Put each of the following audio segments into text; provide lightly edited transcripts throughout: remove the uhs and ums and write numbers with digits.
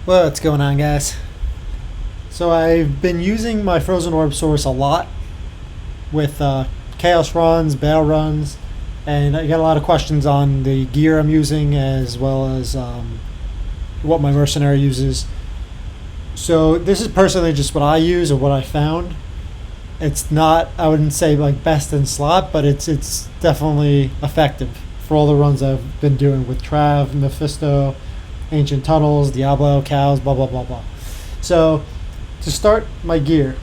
What's going on, guys? So I've been using my Frozen Orb Sorceress a lot with chaos runs, battle runs, and I got a lot of questions on the gear I'm using as well as what my mercenary uses. So this is personally just what I use or what I found. It's not, I wouldn't say like best in slot, but it's definitely effective for all the runs I've been doing with Trav, Mephisto, Ancient Tunnels, Diablo, Cows, blah blah blah blah. So to start my gear,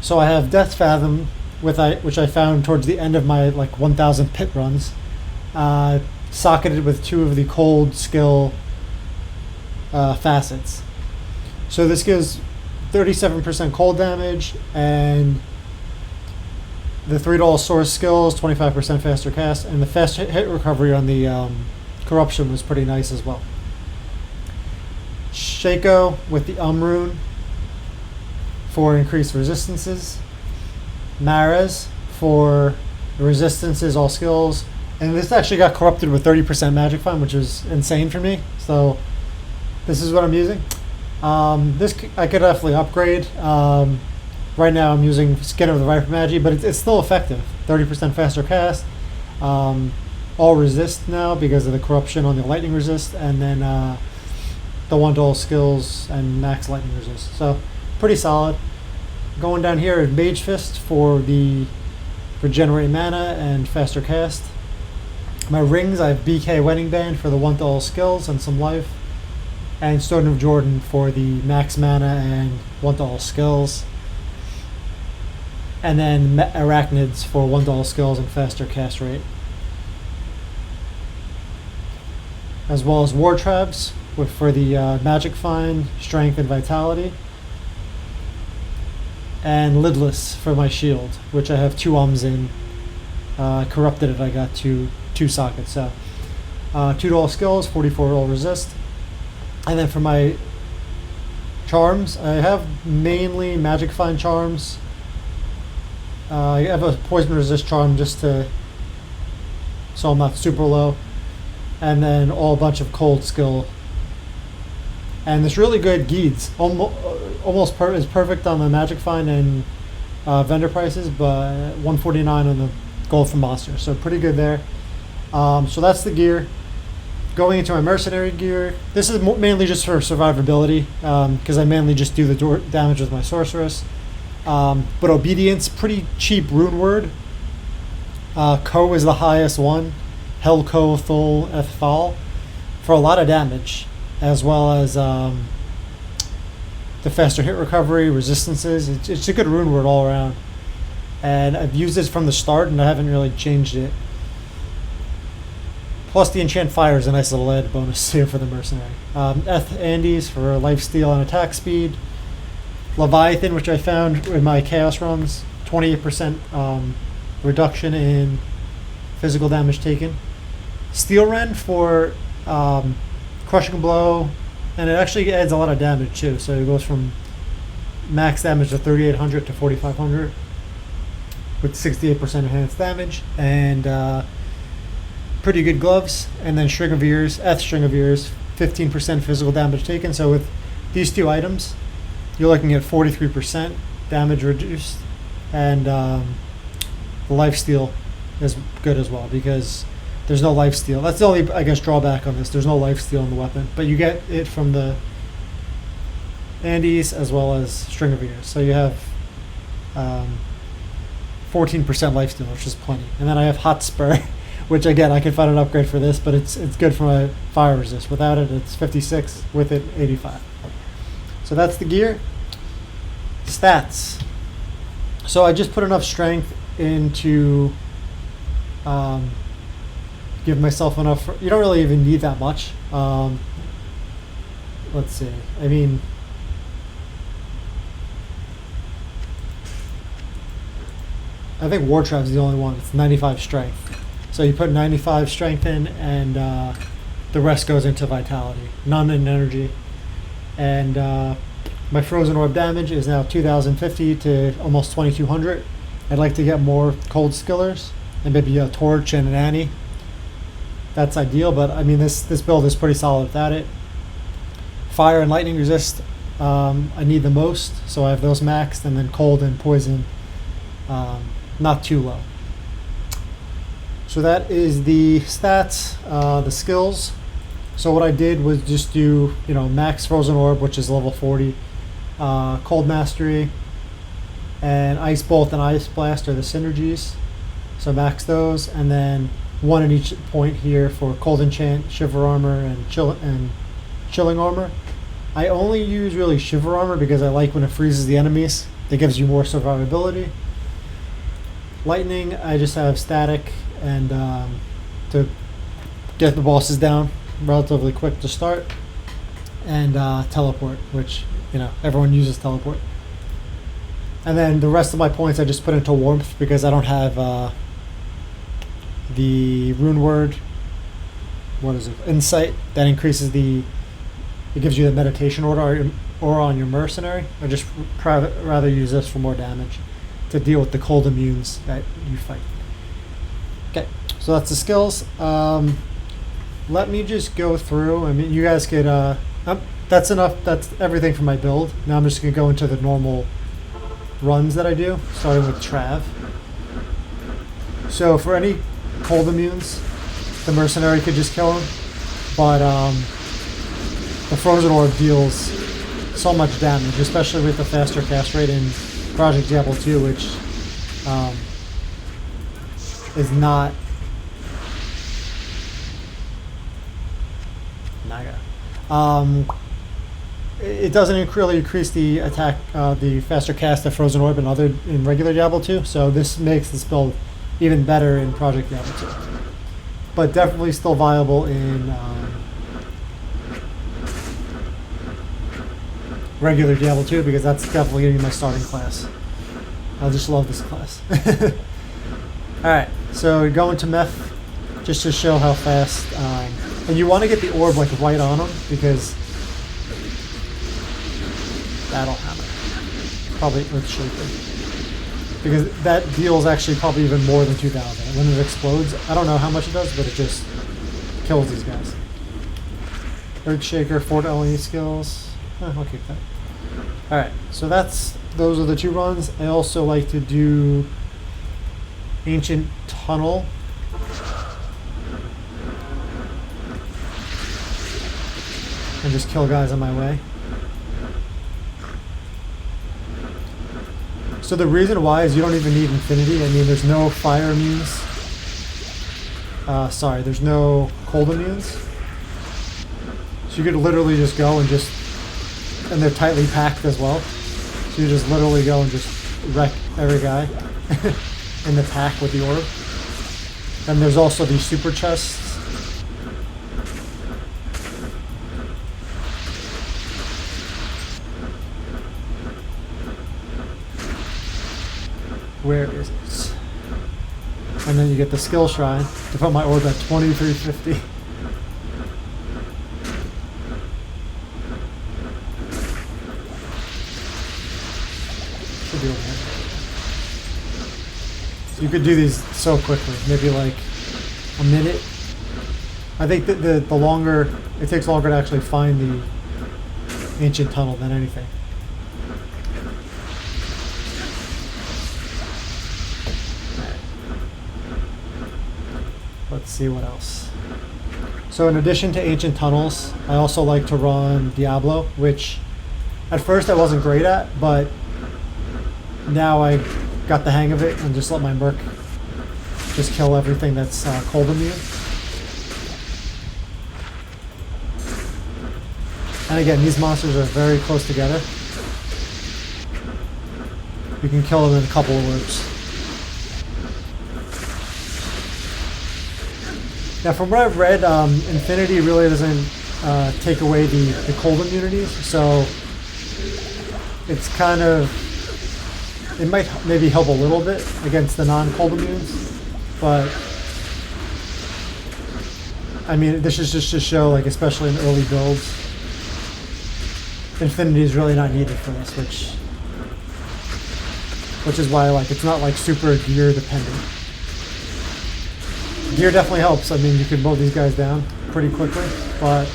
so I have Death Fathom, which I found towards the end of my like 1,000 pit runs, socketed with two of the cold skill facets. So this gives 37% cold damage, and the $3 source skills, 25% faster cast, and the fast hit recovery on the corruption was pretty nice as well. Shaco with the rune for increased resistances. Mares for resistances, all skills. And this actually got corrupted with 30% magic find, which is insane for me. So this is what I'm using. This I could definitely upgrade. Right now I'm using Skin of the Viper Magi, but it's still effective. 30% faster cast. All resist now because of the corruption on the lightning resist, and then the one-to-all skills and max lightning resist. So pretty solid. Going down here is Mage Fist for the regenerate mana and faster cast. My rings, I have BK Wedding Band for the one-to-all skills and some life, and Stone of Jordan for the max mana and one-to-all skills, and then Arachnids for one-to-all skills and faster cast rate, as well as War Traps for the magic find, strength, and vitality, and Lidless for my shield, which I have two in. Corrupted it, I got two sockets. So $2 skills, 44 roll resist. And then for my charms, I have mainly magic find charms. I have a poison resist charm just so I'm not super low, and then a bunch of cold skill. And this really good Geeds, almost is perfect on the magic find and vendor prices, but 149 on the gold for monsters, so pretty good there. So that's the gear. Going into my mercenary gear, this is mainly just for survivability, because I mainly just do the damage with my sorceress. But obedience, pretty cheap rune word. Ko is the highest one. Hel Ko Thul Ethfal for a lot of damage, as well as the faster hit recovery, resistances. It's a good rune word all around. And I've used this from the start, and I haven't really changed it. Plus, the Enchant Fire is a nice little added bonus here for the mercenary. Andes for lifesteal and attack speed. Leviathan, which I found in my chaos runs, 28% reduction in physical damage taken. Steel Rend for crushing blow, and it actually adds a lot of damage too. So it goes from max damage to 3,800 to 4,500 with 68% enhanced damage, and pretty good gloves. And then String of Ears, String of Ears, 15% physical damage taken. So with these two items, you're looking at 43% damage reduced, and the lifesteal is good as well because there's no lifesteal. That's the only, I guess, drawback on this. There's no lifesteal in the weapon, but you get it from the Andes as well as String of Ears. So you have 14% lifesteal, which is plenty. And then I have Hot Spur, which again I can find an upgrade for this, but it's good for my fire resist. Without it, it's 56. With it, 85. So that's the gear. Stats. So I just put enough strength into give myself enough. You don't really even need that much. Let's see. I mean, I think War Trap's the only one. It's 95 strength. So you put 95 strength in, and the rest goes into vitality. None in energy. And my Frozen Orb damage is now 2,050 to almost 2,200. I'd like to get more cold skillers, and maybe a Torch and an Annie. That's ideal, but I mean this build is pretty solid without it. Fire and lightning resist I need the most, so I have those maxed, and then cold and poison not too low. So that is the stats, the skills. So what I did was just do, max Frozen Orb, which is level 40, Cold Mastery, and Ice Bolt and Ice Blast are the synergies. So max those, and then one in each point here for Cold Enchant, Shiver Armor, and Chilling Armor. I only use really Shiver Armor because I like when it freezes the enemies. It gives you more survivability. Lightning, I just have Static and to get the bosses down relatively quick to start. And Teleport, which, everyone uses Teleport. And then the rest of my points I just put into Warmth because I don't have the Rune Word. What is it? Insight. That increases it gives you the meditation aura on your mercenary. I just rather use this for more damage to deal with the cold immunes that you fight. Okay, so that's the skills. Let me just go through. I mean, you guys could. That's enough. That's everything for my build. Now I'm just gonna go into the normal runs that I do, starting with Trav. So for any cold immunes, the mercenary could just kill him, but the Frozen Orb deals so much damage, especially with the faster cast rate in Project Diablo 2, which is not Naga. It doesn't really increase the attack, the faster cast of Frozen Orb in regular Diablo 2, so this makes this build even better in Project Diablo 2. But definitely still viable in regular Diablo 2 because that's definitely going to be my starting class. I just love this class. Alright, so go into Meth just to show how fast. And you want to get the orb like right on them because that'll hammer. Probably Earthshaker. Because that deals actually probably even more than 2,000. When it explodes, I don't know how much it does, but it just kills these guys. Earthshaker, 4 LE skills. I'll keep that. Alright, so those are the 2 runs. I also like to do Ancient Tunnel. And just kill guys on my way. So the reason why is you don't even need Infinity. I mean, there's no fire immunes. There's no cold immunes. So you could literally just go and and they're tightly packed as well. So you just literally go and just wreck every guy in the pack with the orb. And there's also these super chests. Where is it? And then you get the skill shrine to put my orb at 2350. Should be over here. So you could do these so quickly, maybe like a minute. I think that the longer it takes longer to actually find the ancient tunnel than anything. Let's see what else. So in addition to Ancient Tunnels, I also like to run Diablo, which at first I wasn't great at, but now I got the hang of it and just let my Merc just kill everything that's cold immune. And again, these monsters are very close together. You can kill them in a couple of orbs. Now, from what I've read, Infinity really doesn't take away the cold immunities, so it's kind of, it might maybe help a little bit against the non-cold immunes, but I mean, this is just to show, like, especially in early builds, Infinity is really not needed for this, which is why, like, it's not like super gear dependent. Gear definitely helps. I mean, you can mow these guys down pretty quickly, but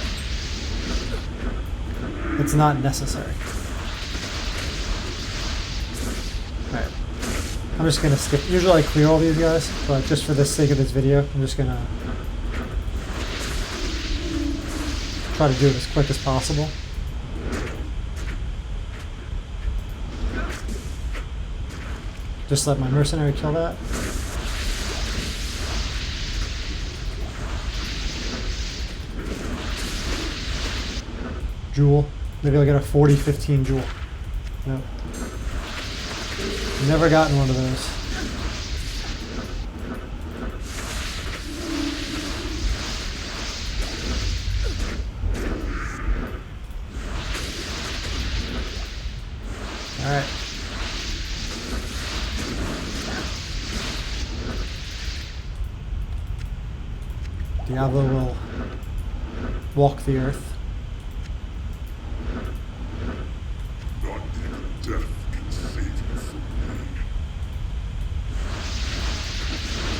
it's not necessary. Alright. I'm just gonna skip. Usually I clear all these guys, but just for the sake of this video, I'm just gonna try to do it as quick as possible. Just let my mercenary kill that. Jewel. Maybe I'll get a 40-15 jewel. No. Never gotten one of those. Alright. Diablo will walk the earth.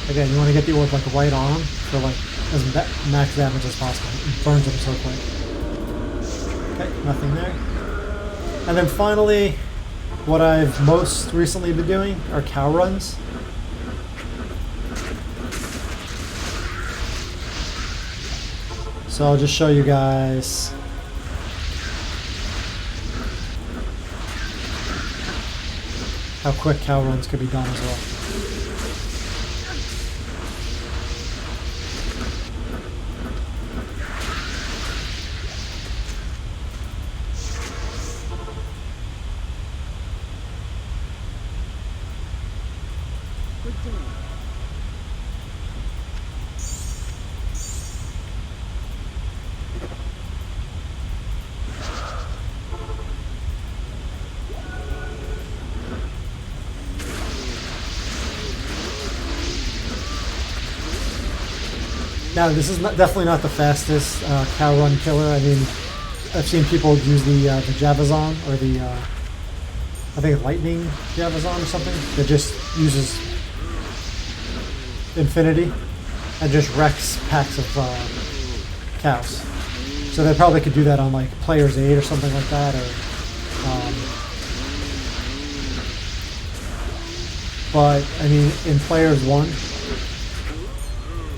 Again, you want to get the orb like right on him for like as max damage as possible. It burns him so quick. Okay, nothing there. And then finally, what I've most recently been doing are cow runs. So I'll just show you guys how quick cow runs could be done as well. Now, this is definitely not the fastest cow run killer. I mean, I've seen people use the Javazon or the I think lightning Javazon or something that just uses infinity and just wrecks packs of cows. So they probably could do that on like Player's Aid or something like that, or but I mean in Player's 1.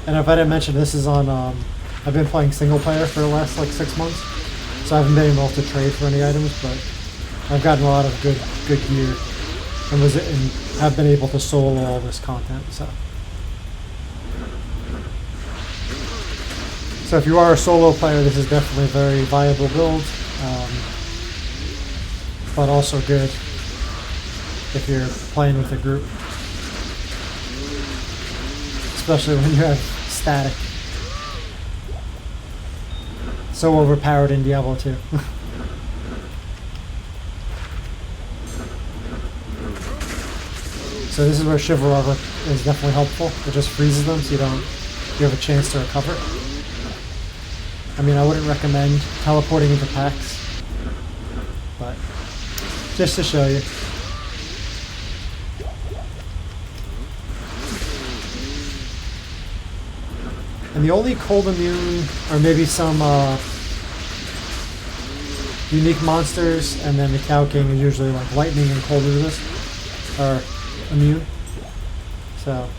And if I didn't mention, this is on, I've been playing single player for the last like 6 months, so I haven't been able to trade for any items, but I've gotten a lot of good gear, and have been able to solo all this content, so if you are a solo player, this is definitely a very viable build, but also good if you're playing with a group. Especially when you have static. So overpowered in Diablo 2. So this is where Chivalry is definitely helpful. It just freezes them so you have a chance to recover. I mean, I wouldn't recommend teleporting into packs, but just to show you. And the only cold immune, or maybe some unique monsters, and then the Cow King is usually like lightning and cold resist, or immune. So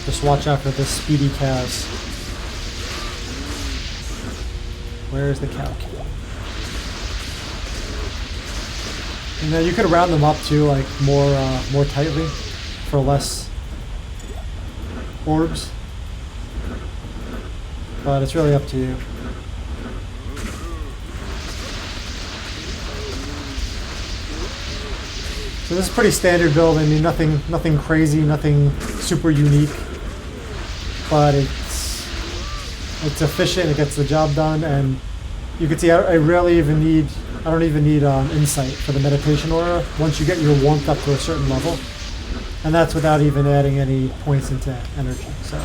just watch out for the speedy cows. Where is the Cow King? And then you could round them up too, like more tightly, for less orbs. But it's really up to you. So this is pretty standard build. I mean, nothing crazy, nothing super unique. But it's efficient. It gets the job done, and you can see I don't even need insight for the meditation aura once you get your warmth up to a certain level, and that's without even adding any points into energy. So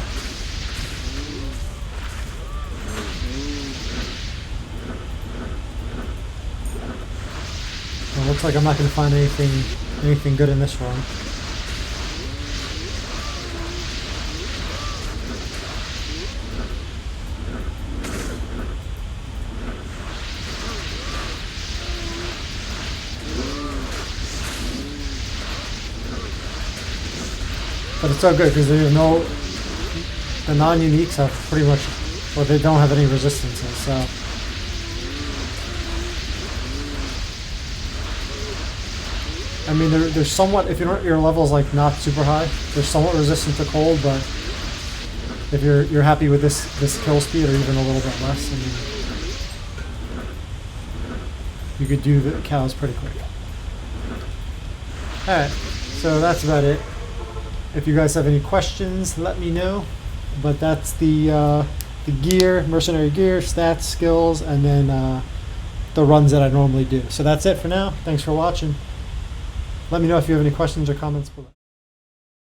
it looks like I'm not going to find anything good in this run. But it's so good because there's no, the non-uniques have pretty much, well, they don't have any resistances, so. I mean, they're somewhat, if your level's like not super high, they're somewhat resistant to cold, but if you're happy with this kill speed or even a little bit less, I mean, you could do the cows pretty quick. Alright, so that's about it. If you guys have any questions, let me know. But that's the gear, mercenary gear, stats, skills, and then the runs that I normally do. So that's it for now. Thanks for watching. Let me know if you have any questions or comments below.